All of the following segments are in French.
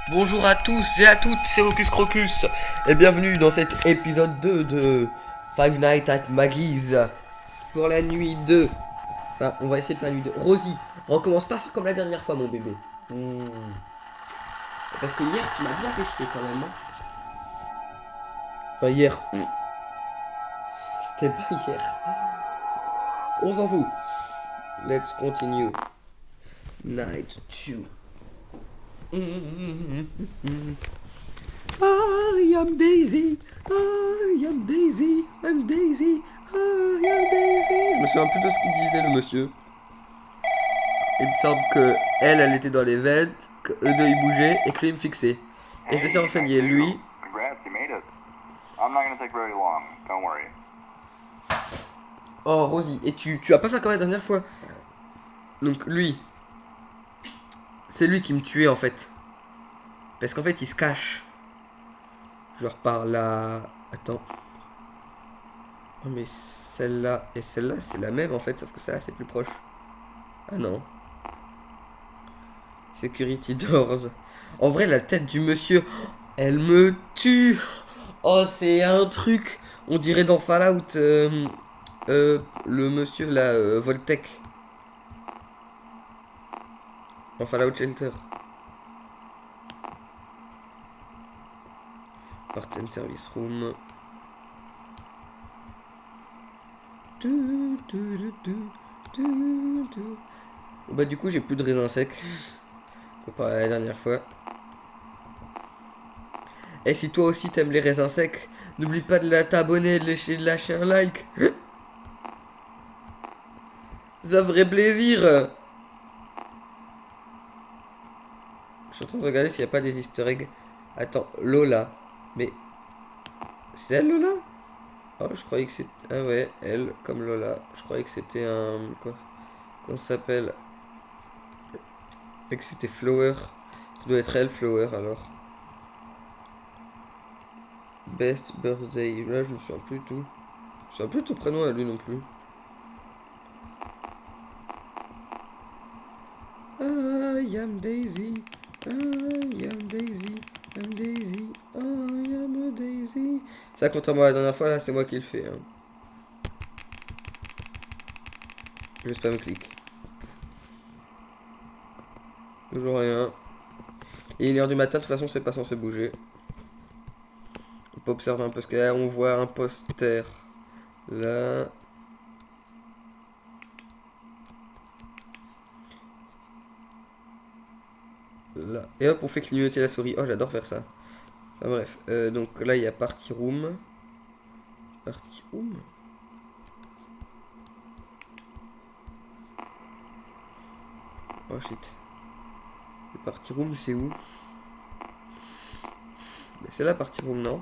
Bonjour à tous et à toutes, c'est Hocus Crocus et bienvenue dans cet épisode 2 de Five Nights at Maggie's pour la nuit 2. Enfin, on va essayer de faire la nuit 2. Rosie, recommence pas à faire comme la dernière fois, mon bébé. Parce que hier, tu m'as bien fait chier quand même. Hein. Enfin, hier, c'était pas hier. On s'en fout. Let's continue. Night 2. I am Daisy, I am Daisy, I'm Daisy, I am Daisy. Je me souviens plus de ce qu'il disait le monsieur. Il me semble que elle était dans les ventes, que eux deux ils bougeaient et que lui il me fixait. Et je me suis renseigné, lui. Congrats, you made it. I'm not gonna take very long, don't worry. Oh Rosie, et tu as pas fait comme la dernière fois. Donc lui, c'est lui qui me tuait en fait. Parce qu'en fait il se cache. Genre par là. Attends. Oh mais celle-là et celle-là c'est la même en fait, sauf que celle-là c'est plus proche. Ah non. Security Doors. En vrai la tête du monsieur, elle me tue. Oh c'est un truc. On dirait dans Fallout. Le monsieur là, Voltec. En Fallout Shelter. Parten Service Room. Bah du coup j'ai plus de raisins secs. Comparé à la dernière fois. Et si toi aussi t'aimes les raisins secs, n'oublie pas de t'abonner et de lâcher un like. Ça ferait plaisir. Je suis en train de regarder s'il n'y a pas des easter eggs. Attends, Lola. Mais... C'est elle Lola? Oh, je croyais que c'était... Ah ouais, elle, comme Lola. Je croyais que c'était un... Comment ça s'appelle? Et que c'était Flower. Ça doit être elle, Flower, alors. Best birthday. Là, je me souviens plus du tout. Je me souviens plus de son prénom à lui non plus. I am Daisy. I am Daisy. I'm Daisy. I am a Daisy. Ça, contrairement à la dernière fois, là, c'est moi qui le fais. Hein. Je spam clic. Toujours rien. Et 1h du matin, de toute façon, c'est pas censé bouger. On peut observer un peu ce qu'il y a. On voit un poster. Là. Là. Et hop, on fait clignoter la souris. Oh, j'adore faire ça. Enfin, bref. Donc là, il y a Party Room. Party Room. Oh shit. Le Party Room, c'est où? C'est la Party Room, non?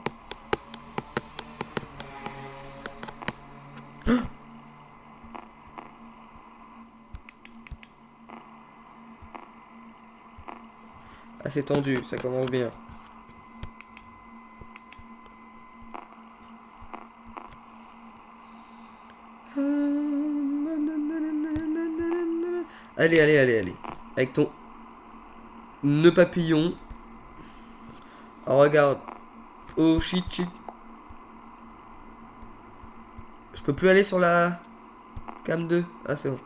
Ah, c'est tendu, ça commence bien. Allez, allez, allez, allez. Avec ton nœud papillon. Oh, regarde. Oh, shit, shit. Je peux plus aller sur la cam 2. Ah, c'est bon.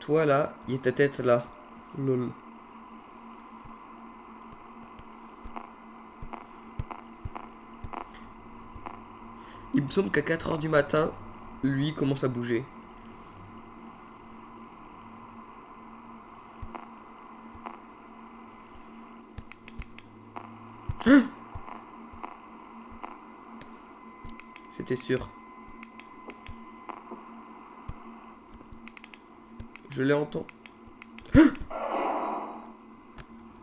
Toi, là, il y a ta tête, là. Lol. Il me semble qu'à 4h du matin, lui commence à bouger. C'était sûr. Je l'ai entendu.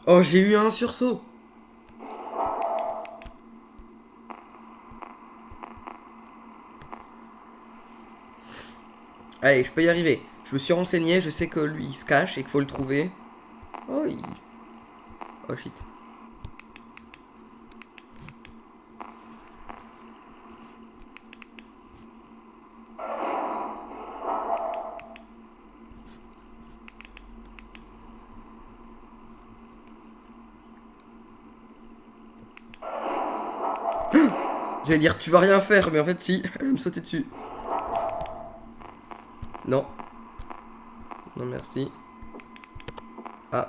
Oh, j'ai eu un sursaut. Allez, je peux y arriver. Je me suis renseigné, je sais que lui il se cache et qu'il faut le trouver. Oh, oh shit. J'allais dire tu vas rien faire, mais en fait si, elle va me sauter dessus. Non. Non merci. Ah.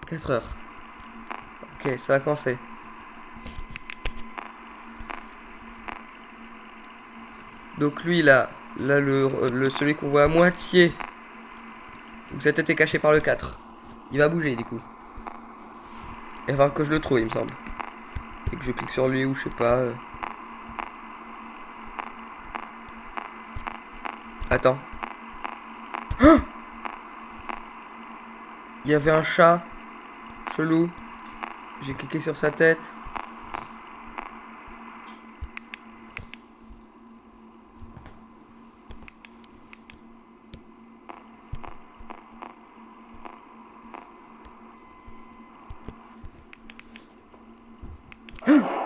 « 4 heures. Ok, ça va commencer. Donc lui là, celui qu'on voit à moitié, où sa tête est cachée par le 4, il va bouger du coup. Il va falloir que je le trouve il me semble. Et que je clique sur lui ou je sais pas. Attends. Il y avait un chat chelou. J'ai cliqué sur sa tête.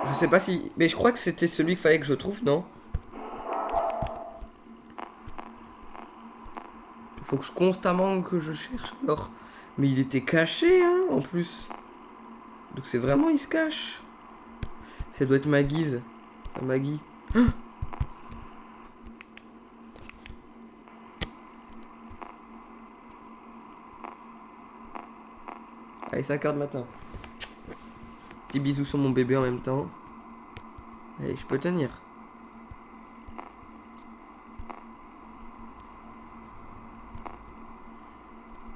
Je sais pas si... Mais je crois que c'était celui qu'il fallait que je trouve, non? Il faut que je constamment que je cherche alors. Mais il était caché, hein, en plus. Donc c'est vraiment, il se cache. Ça doit être ma guise. Maggie. Allez, 5 heures du matin. Petit bisou sur mon bébé en même temps. Allez, je peux tenir.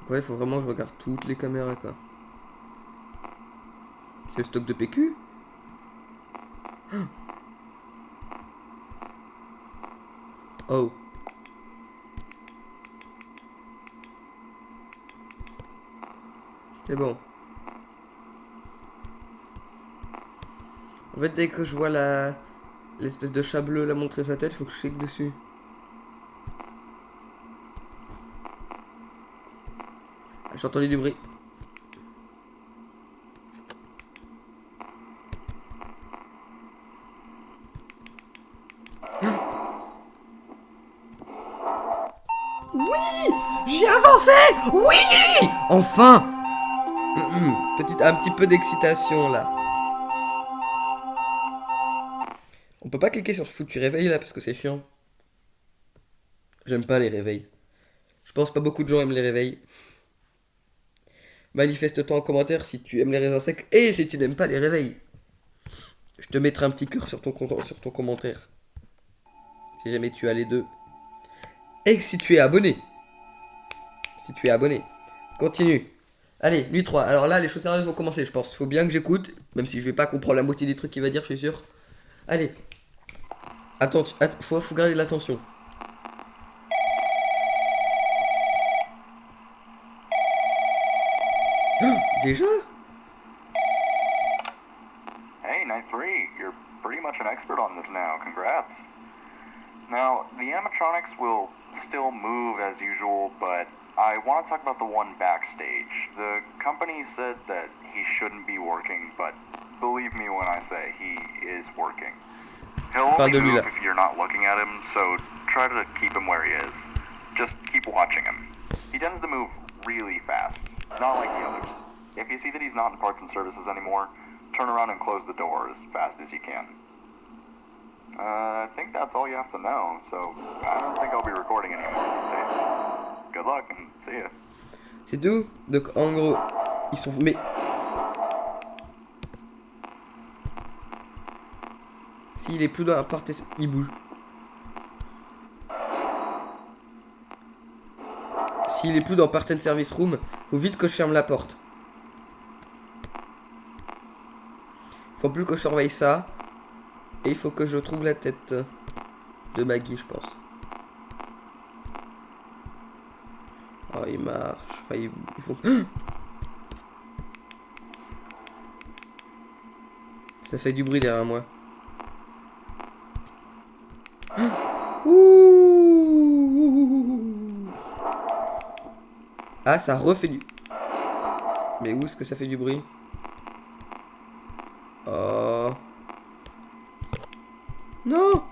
Ouais, il faut vraiment que je regarde toutes les caméras, quoi. C'est le stock de PQ? Oh. C'est bon. En fait, dès que je vois l'espèce de chat bleu la montrer sa tête, il faut que je clique dessus. Ah, j'ai entendu du bruit. Oui! J'ai avancé! Oui! Enfin! Un petit peu d'excitation là. On peut pas cliquer sur ce foutu réveil là parce que c'est chiant. J'aime pas les réveils. Je pense pas beaucoup de gens aiment les réveils. Manifeste-toi en commentaire si tu aimes les réveils secs et si tu n'aimes pas les réveils. Je te mettrai un petit cœur sur ton commentaire. Si jamais tu as les deux. Et si tu es abonné. Si tu es abonné. Continue. Allez, nuit 3. Alors là, les choses sérieuses vont commencer, je pense. Faut bien que j'écoute. Même si je vais pas comprendre la moitié des trucs qu'il va dire, je suis sûr. Allez. Attends, faut garder l'attention. Déjà? Hey, night 3, you're pretty much an expert on this now. Congrats. Now, the animatronics will still move as usual, but I want to talk about the one backstage. The company said that he shouldn't be working, but believe me when I say he is working. He'll only move if you're not looking at him, so try to keep him where he is. Just keep watching him. He tends to move really fast, not like the others. If you see that he's not in parts and services anymore, turn around and close the door as fast as you can. I think that's all you have to know, so I don't think I'll be recording anymore these days. Good luck and see ya. C'est tout. Donc en gros, ils sont... Mais... S'il est plus dans la partie... Il bouge. S'il est plus dans Part and Service Room, faut vite que je ferme la porte. Faut plus que je surveille ça. Et il faut que je trouve la tête de Maggie, je pense. Oh, il marche. Enfin, il faut... Ça fait du bruit derrière moi. Ouh. Ah, ça refait du... Mais où est-ce que ça fait du bruit? Oh. Non.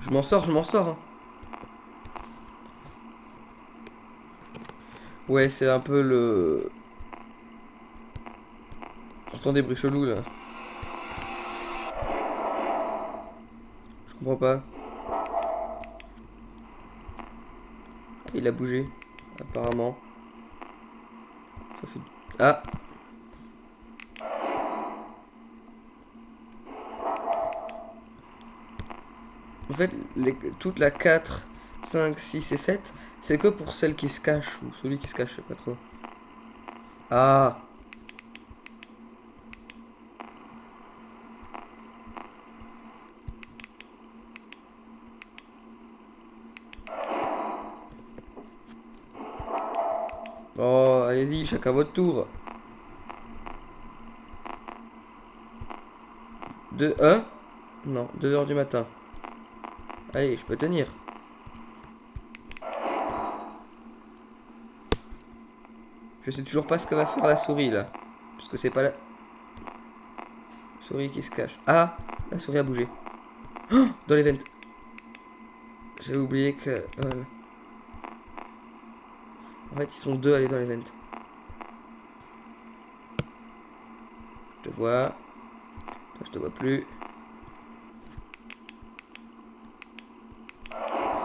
Je m'en sors, je m'en sors. Hein. Ouais, c'est un peu le... J'entends des bruits chelous là. Je comprends pas. Il a bougé, apparemment. Ça fait... Ah! En fait, toute la 4, 5, 6 et 7, c'est que pour celle qui se cache, ou celui qui se cache, je sais pas trop. Ah! Oh, allez-y, chacun votre tour. 2, 1? Non, 2 h du matin. Allez, je peux tenir. Je sais toujours pas ce que va faire la souris là. Parce que c'est pas la souris qui se cache. Ah! La souris a bougé. Oh, dans l'event. J'avais oublié que... En fait, ils sont 2 à aller dans l'event. Je te vois. Toi, je te vois plus.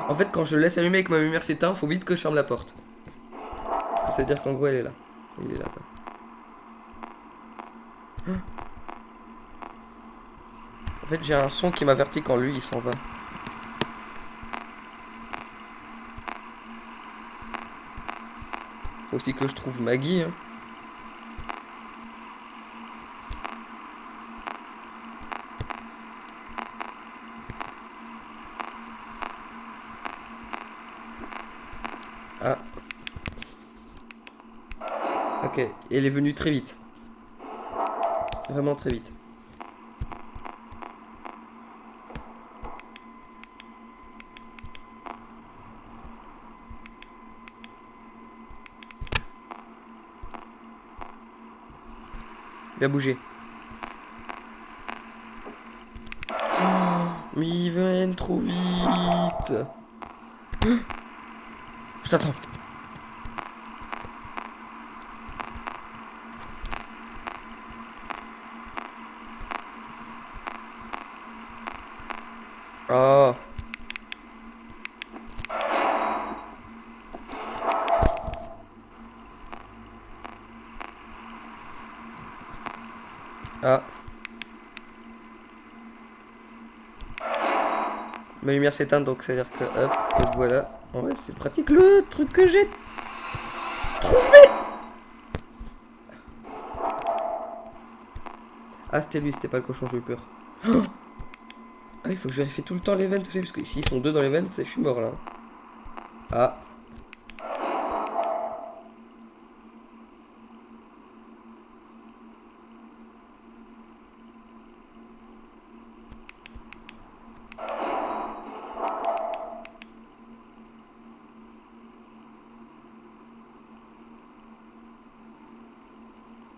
En fait, quand je le laisse allumer et que ma lumière s'éteint, faut vite que je ferme la porte. Parce que ça veut dire qu'en gros, elle est là. Il est là, quoi. En fait, j'ai un son qui m'avertit quand lui, il s'en va. Faut aussi que je trouve Maggie, hein. Ah. Ok, elle est venue très vite. Vraiment très vite. Il a bougé. Oh, mais ils viennent trop vite. Je t'attends. Oh. Ah. Ma lumière s'éteint, donc c'est à dire que hop, et voilà. En vrai, c'est pratique le truc que j'ai trouvé. Ah, c'était lui, c'était pas le cochon, j'ai eu peur. Oh, ah, il faut que je vérifie tout le temps l'event aussi, parce que s'ils sont 2 dans l'event, je suis mort là. Ah.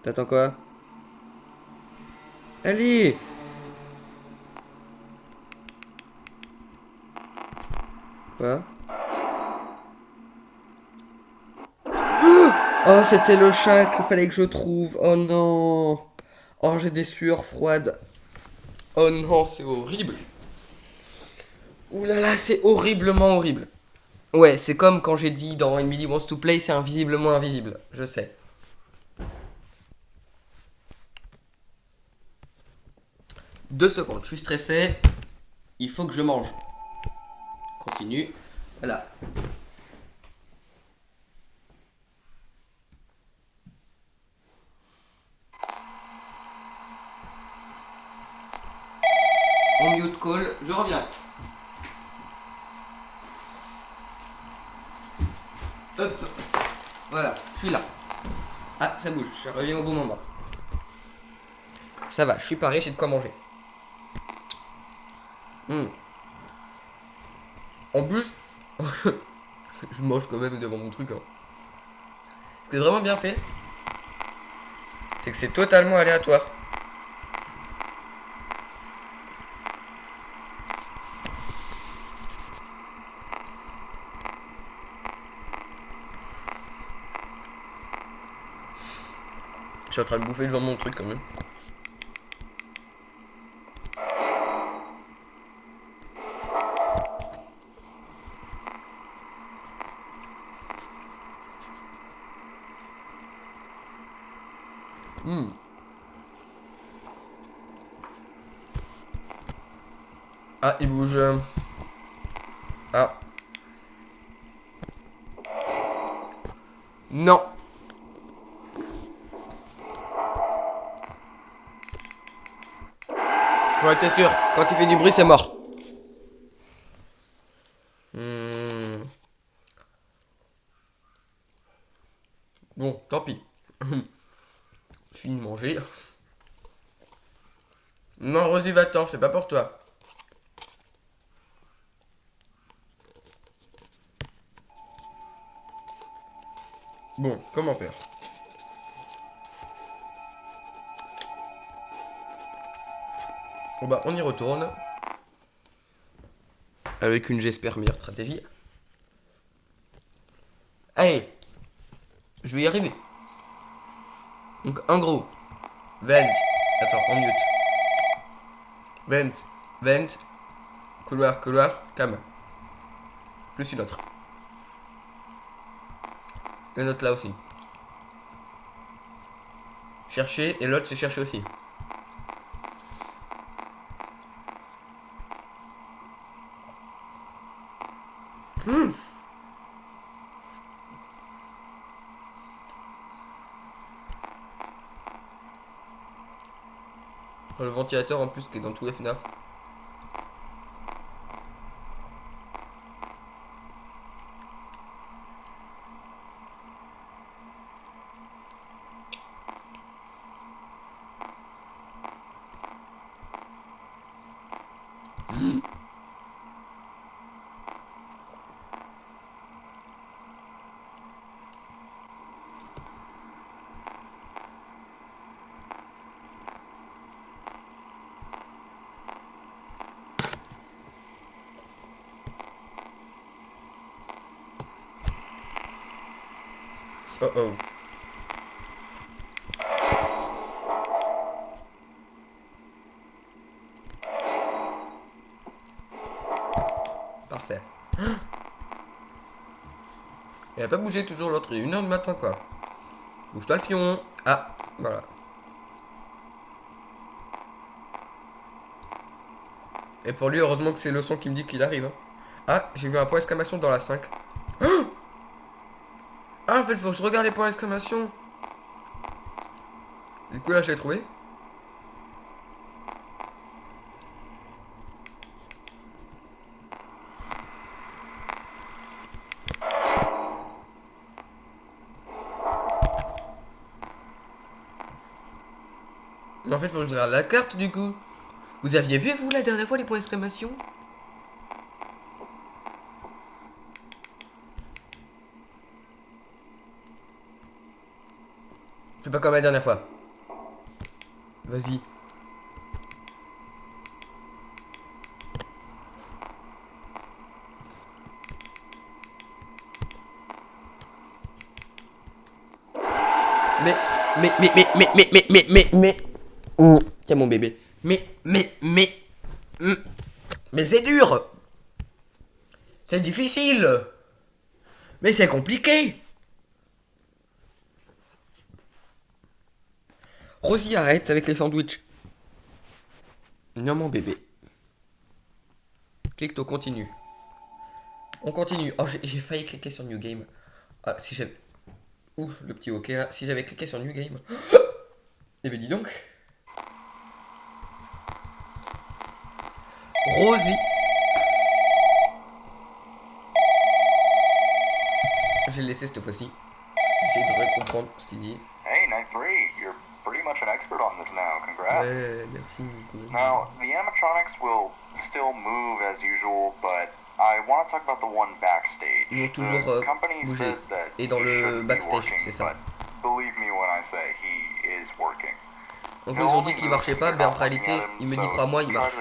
T'attends quoi? Allez! Quoi? Oh, c'était le chat qu'il fallait que je trouve. Oh non! Oh, j'ai des sueurs froides. Oh non, c'est horrible. Ouh là là, c'est horriblement horrible. Ouais, c'est comme quand j'ai dit dans Emily Wants to Play, c'est invisiblement invisible. Je sais. 2 secondes, je suis stressé. Il faut que je mange. Continue. Voilà. On mute call, je reviens. Hop. Voilà, je suis là. Ah, ça bouge, je reviens au bon moment. Ça va, je suis paré, j'ai de quoi manger. En plus, je mange quand même devant mon truc. Hein. Ce qui est vraiment bien fait, c'est que c'est totalement aléatoire. Je suis en train de bouffer devant mon truc quand même. Ah, il bouge. Ah. Non. Ouais, t'es sûr, quand il fait du bruit, c'est mort. Bon, tant pis. Je finis de manger. Non, Rosie, va-t'en, c'est pas pour toi. Bon, comment faire? Bon bah, on y retourne. Avec une, j'espère, meilleure stratégie. Allez, je vais y arriver. Donc, en gros, vent. Attends, en mute. Vent, vent. Couloir, couloir, cam. Plus une autre. Une autre là aussi. Chercher, et l'autre c'est chercher aussi. Le ventilateur en plus qui est dans tous les FNAF. Oh oh. Parfait. Il a pas bougé toujours l'autre, il est 1h du matin quoi. Bouge-toi le fion. Ah, voilà. Et pour lui, heureusement que c'est le son qui me dit qu'il arrive. Hein. Ah, j'ai vu un point d'exclamation dans la 5. Ah, en fait, faut que je regarde les points d'exclamation. Du coup, là, je l'ai trouvé. Mais en fait, faut que je regarde la carte, du coup. Vous aviez vu, vous, la dernière fois, les points d'exclamation? Fais pas comme la dernière fois. Vas-y. Mais. Tiens mon bébé. Mais c'est dur. C'est difficile. Mais c'est compliqué. Rosie, arrête avec les sandwichs. Non mon bébé. Clique au continue. On continue. Oh, j'ai failli cliquer sur New Game. Ah, si j'avais... Ouh, le petit OK là. Si j'avais cliqué sur New Game... Eh ben dis donc. Rosie. Je l'ai laissé cette fois-ci. J'essaie de comprendre ce qu'il dit. Hey, Night 3, you're pretty much an expert on this now. Congrats. Ouais, merci. Now, the animatronics will still move as usual, but I want to talk about the one backstage. Ils vont toujours bouger. Et dans le backstage, c'est ça. Believe me when I say he is working. En gros, ils ont dit qu'il marchait pas, mais en réalité, il me dit crois-moi, il marche.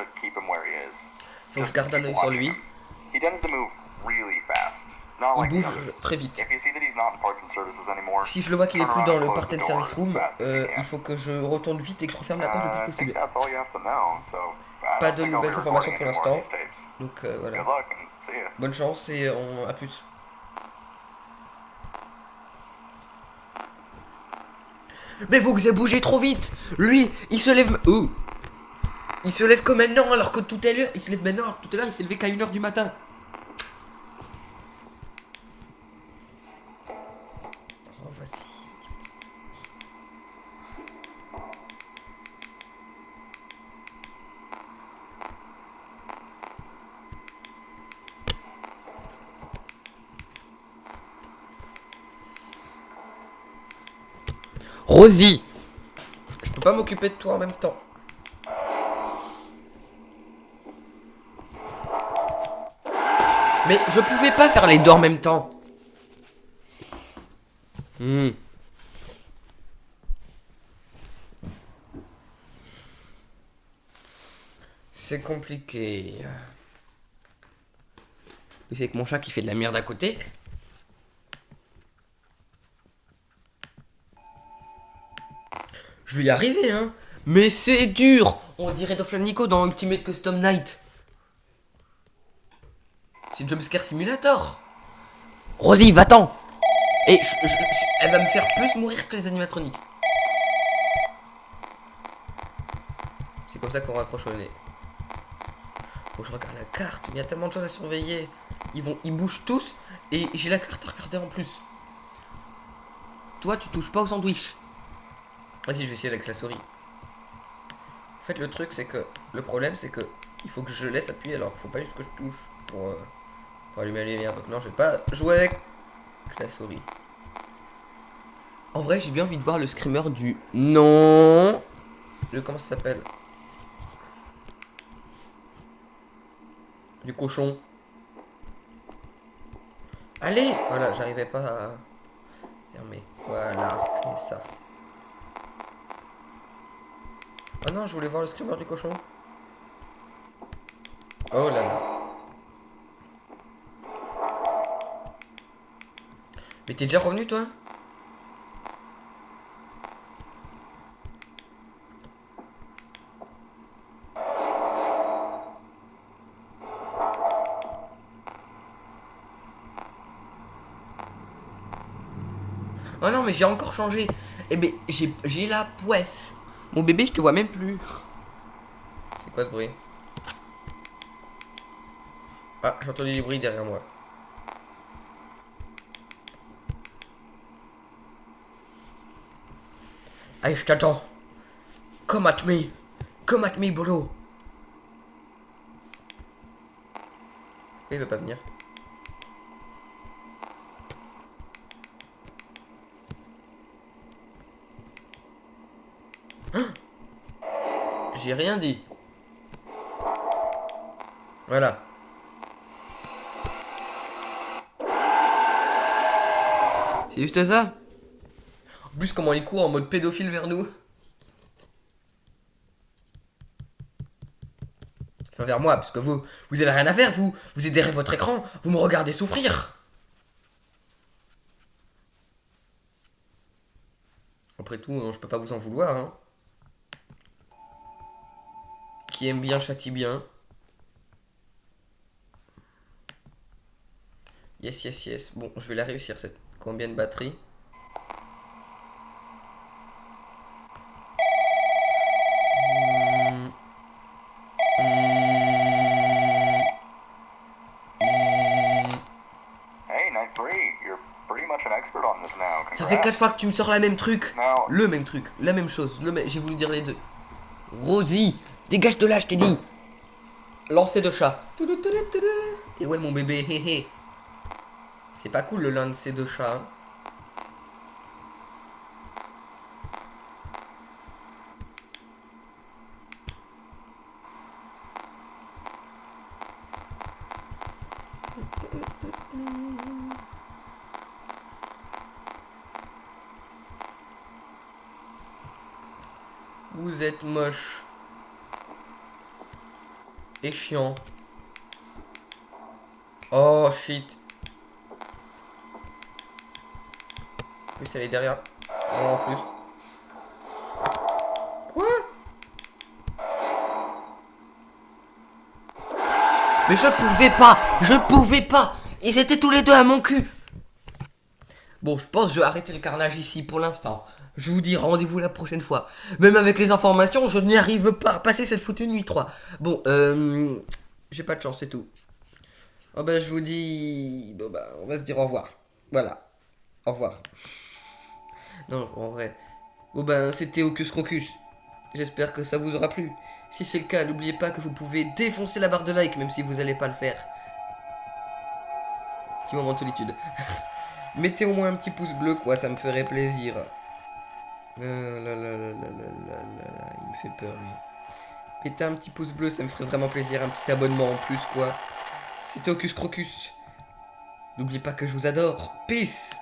Faut que je garde un œil sur lui. Il bouge très vite. not in Parts and Services anymore. Si je le vois qu'il est Turn plus around dans and le close part the and door service as room, fast as you can. il faut que je retourne vite et que je referme la porte le plus I think possible. that's all you have to know. So I Pas don't de think I'll be nouvelles informations recording pour any more of l'instant. these tapes. Donc voilà. Good luck and see ya. Bonne chance et à plus. Mais vous avez bougé trop vite. Lui, il se lève... Oh. Il se lève que maintenant alors que tout à l'heure... Il se lève maintenant alors que tout à l'heure il s'est levé qu'à 1h du matin. Oh, vas-y. Rosie, je peux pas m'occuper de toi en même temps. Mais je pouvais pas faire les deux en même temps. C'est compliqué. Puis c'est avec mon chat qui fait de la merde à côté. Je vais y arriver, hein. Mais c'est dur. On dirait Doflan Nico dans Ultimate Custom Night. C'est Jumpscare Simulator. Rosie, va-t'en. Et elle va me faire plus mourir que les animatroniques. C'est comme ça qu'on raccroche au nez. Faut que je regarde la carte. Il y a tellement de choses à surveiller. Ils bougent tous. Et j'ai la carte à regarder en plus. Toi, tu touches pas au sandwich. Ah si, je vais essayer avec la souris. En fait, le truc, c'est que... Le problème, c'est que... Il faut que je laisse appuyer. Alors, faut pas juste que je touche pour allumer la lumière. Donc non, je vais pas jouer avec la souris. En vrai, j'ai bien envie de voir le screamer du... Non. Comment ça s'appelle? Du cochon. Allez. Voilà, j'arrivais pas à fermer. Voilà, c'est ça. Ah non, je voulais voir le screamer du cochon. Oh là là. Mais t'es déjà revenu, toi? Oh non, mais j'ai encore changé. Eh ben, j'ai la poisse. Mon bébé, je te vois même plus. C'est quoi ce bruit? Ah, j'ai entendu du bruit derrière moi. Allez, je t'attends. Come at me. Come at me, bolo. Pourquoi il veut pas venir? J'ai rien dit. Voilà. C'est juste ça. En plus, comment il court en mode pédophile vers nous. Enfin, vers moi, parce que vous avez rien à faire, vous êtes derrière votre écran, vous me regardez souffrir. Après tout, je peux pas vous en vouloir, hein. Qui aime bien châtie bien. Yes, yes, yes. Bon, je vais la réussir, cette... Combien de batterie? Ça fait 4 fois que tu me sors la même truc. Le même truc, la même chose. J'ai voulu dire les deux. Rosie, dégage de là, je t'ai dit. Lancer de chat. Et ouais, mon bébé, hé hé. C'est pas cool le lancer de chat. Hein. Vous êtes moche. Et chiant. Oh shit. plus, elle est derrière. En plus. Quoi? Mais je pouvais pas. Ils étaient tous les deux à mon cul. Bon, je pense que je vais arrêter le carnage ici pour l'instant. Je vous dis rendez-vous la prochaine fois. Même avec les informations, je n'y arrive pas à passer cette foutue nuit 3. Bon, j'ai pas de chance, c'est tout. Oh ben, je vous dis... Bon bah, on va se dire au revoir. Voilà. Au revoir. Non, en vrai. Bon ben, c'était Hocus Crocus. J'espère que ça vous aura plu. Si c'est le cas, n'oubliez pas que vous pouvez défoncer la barre de like, même si vous n'allez pas le faire. Petit moment de solitude. Mettez au moins un petit pouce bleu, quoi, ça me ferait plaisir. Il me fait peur, lui. Mettez un petit pouce bleu, ça me ferait vraiment plaisir. Un petit abonnement en plus, quoi. C'était Hocus Crocus. N'oubliez pas que je vous adore. Peace!